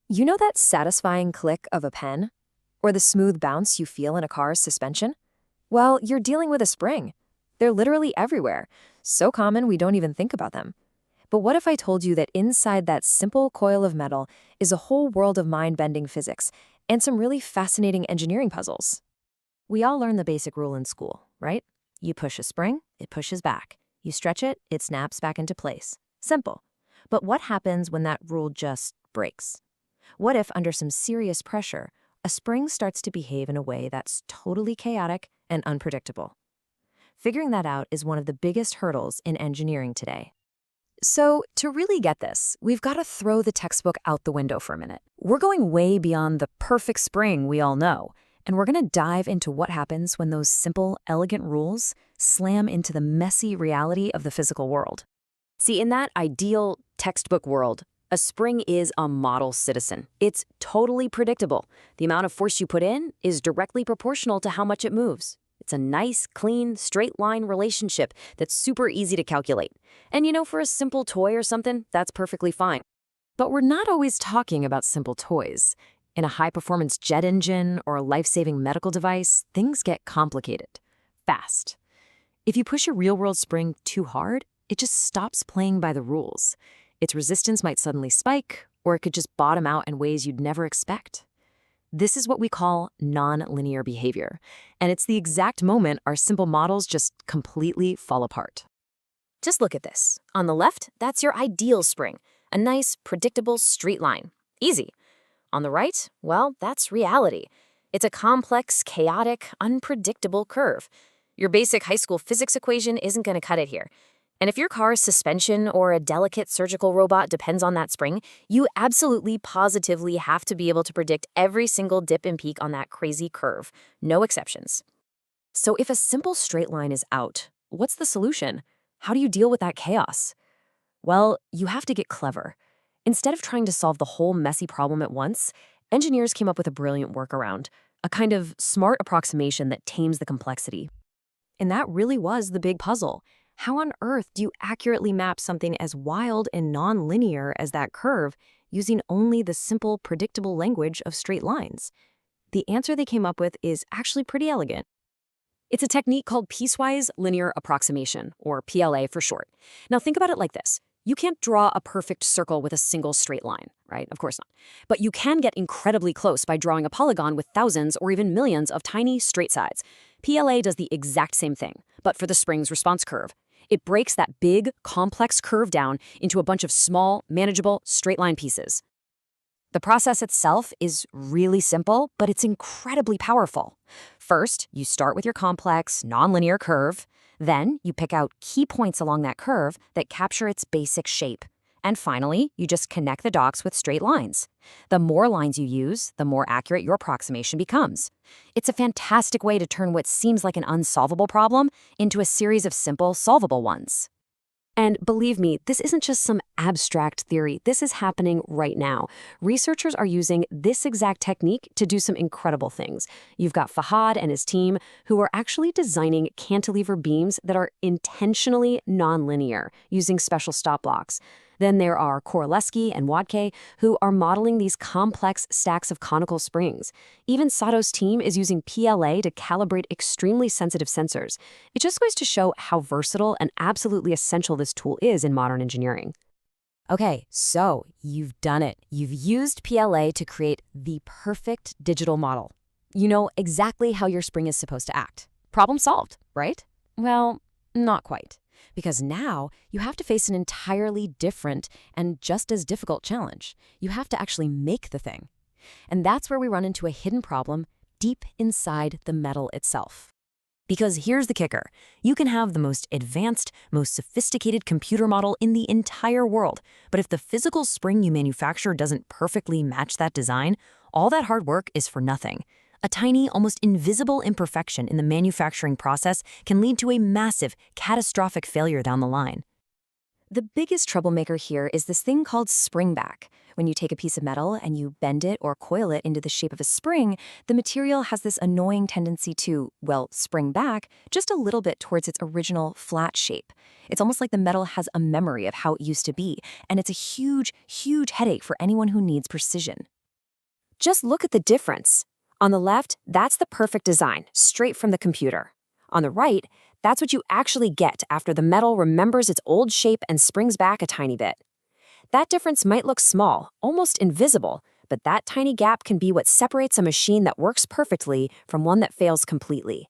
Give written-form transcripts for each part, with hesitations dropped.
You know that satisfying click of a pen? Or the smooth bounce you feel in a car's suspension? Well, you're dealing with a spring. They're literally everywhere, so common we don't even think about them. But what if I told you that inside that simple coil of metal is a whole world of mind-bending physics and some really fascinating engineering puzzles? We all learn the basic rule in school, right? You push a spring, it pushes back. You stretch it, it snaps back into place. Simple. But what happens when that rule just breaks? What if, under some serious pressure, a spring starts to behave in a way that's totally chaotic and unpredictable? Figuring that out is one of the biggest hurdles in engineering today. So, to really get this, we've got to throw the textbook out the window for a minute. We're going way beyond the perfect spring we all know, and we're going to dive into what happens when those simple, elegant rules slam into the messy reality of the physical world. See, in that ideal textbook world, a spring is a model citizen. It's totally predictable. The amount of force you put in is directly proportional to how much it moves. It's a nice, clean, straight-line relationship that's super easy to calculate. And for a simple toy or something, that's perfectly fine. But we're not always talking about simple toys. In a high-performance jet engine or a life-saving medical device, things get complicated, fast. If you push a real-world spring too hard, it just stops playing by the rules. Its resistance might suddenly spike, or it could just bottom out in ways you'd never expect. This is what we call non-linear behavior, and it's the exact moment our simple models just completely fall apart. Just look at this. On the left, that's your ideal spring, a nice, predictable straight line. Easy. On the right, well, that's reality. It's a complex, chaotic, unpredictable curve. Your basic high school physics equation isn't going to cut it here. And if your car's suspension or a delicate surgical robot depends on that spring, you absolutely, positively have to be able to predict every single dip and peak on that crazy curve. No exceptions. So if a simple straight line is out, what's the solution? How do you deal with that chaos? Well, you have to get clever. Instead of trying to solve the whole messy problem at once, engineers came up with a brilliant workaround, a kind of smart approximation that tames the complexity. And that really was the big puzzle. How on earth do you accurately map something as wild and non-linear as that curve using only the simple, predictable language of straight lines? The answer they came up with is actually pretty elegant. It's a technique called piecewise linear approximation, or PLA for short. Now think about it like this. You can't draw a perfect circle with a single straight line, right? Of course not. But you can get incredibly close by drawing a polygon with thousands or even millions of tiny straight sides. PLA does the exact same thing, but for the spring's response curve. It breaks that big, complex curve down into a bunch of small, manageable, straight-line pieces. The process itself is really simple, but it's incredibly powerful. First, you start with your complex, nonlinear curve. Then, you pick out key points along that curve that capture its basic shape. And finally, you just connect the dots with straight lines. The more lines you use, the more accurate your approximation becomes. It's a fantastic way to turn what seems like an unsolvable problem into a series of simple, solvable ones. And believe me, this isn't just some abstract theory. This is happening right now. Researchers are using this exact technique to do some incredible things. You've got Fahad and his team who are actually designing cantilever beams that are intentionally nonlinear using special stop blocks. Then there are Koroleski and Wadke, who are modeling these complex stacks of conical springs. Even Sato's team is using PLA to calibrate extremely sensitive sensors. It just goes to show how versatile and absolutely essential this tool is in modern engineering. Okay, so you've done it. You've used PLA to create the perfect digital model. You know exactly how your spring is supposed to act. Problem solved, right? Well, not quite. Because now you have to face an entirely different and just as difficult challenge. You have to actually make the thing. And that's where we run into a hidden problem deep inside the metal itself. Because here's the kicker. You can have the most advanced, most sophisticated computer model in the entire world, but if the physical spring you manufacture doesn't perfectly match that design, all that hard work is for nothing. A tiny, almost invisible imperfection in the manufacturing process can lead to a massive, catastrophic failure down the line. The biggest troublemaker here is this thing called springback. When you take a piece of metal and you bend it or coil it into the shape of a spring, the material has this annoying tendency to, well, spring back just a little bit towards its original flat shape. It's almost like the metal has a memory of how it used to be, and it's a huge, huge headache for anyone who needs precision. Just look at the difference. On the left, that's the perfect design, straight from the computer. On the right, that's what you actually get after the metal remembers its old shape and springs back a tiny bit. That difference might look small, almost invisible, but that tiny gap can be what separates a machine that works perfectly from one that fails completely.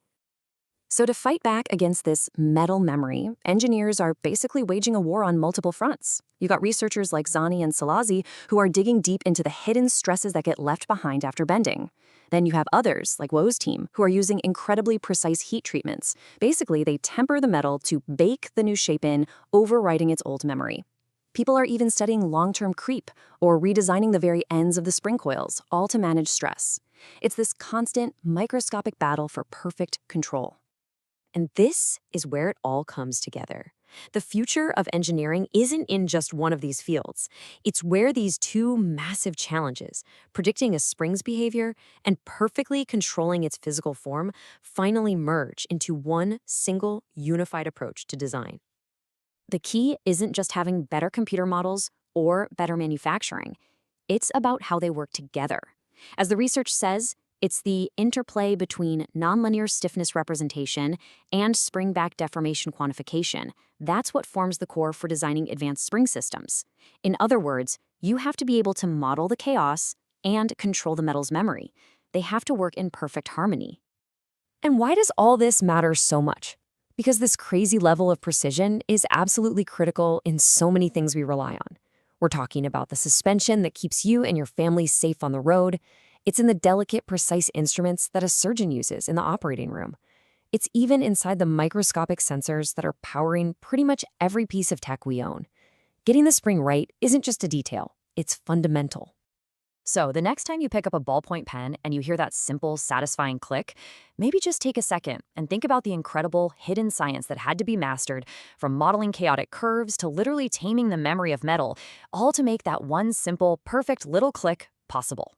So to fight back against this metal memory, engineers are basically waging a war on multiple fronts. You got researchers like Zani and Salazi who are digging deep into the hidden stresses that get left behind after bending. Then you have others, like Woe's team, who are using incredibly precise heat treatments. Basically, they temper the metal to bake the new shape in, overwriting its old memory. People are even studying long-term creep or redesigning the very ends of the spring coils, all to manage stress. It's this constant, microscopic battle for perfect control. And this is where it all comes together. The future of engineering isn't in just one of these fields. It's where these two massive challenges, predicting a spring's behavior and perfectly controlling its physical form, finally merge into one single unified approach to design. The key isn't just having better computer models or better manufacturing. It's about how they work together. As the research says, it's the interplay between nonlinear stiffness representation and spring-back deformation quantification. That's what forms the core for designing advanced spring systems. In other words, you have to be able to model the chaos and control the metal's memory. They have to work in perfect harmony. And why does all this matter so much? Because this crazy level of precision is absolutely critical in so many things we rely on. We're talking about the suspension that keeps you and your family safe on the road. It's in the delicate, precise instruments that a surgeon uses in the operating room. It's even inside the microscopic sensors that are powering pretty much every piece of tech we own. Getting the spring right isn't just a detail, it's fundamental. So the next time you pick up a ballpoint pen and you hear that simple, satisfying click, maybe just take a second and think about the incredible hidden science that had to be mastered, from modeling chaotic curves to literally taming the memory of metal, all to make that one simple, perfect little click possible.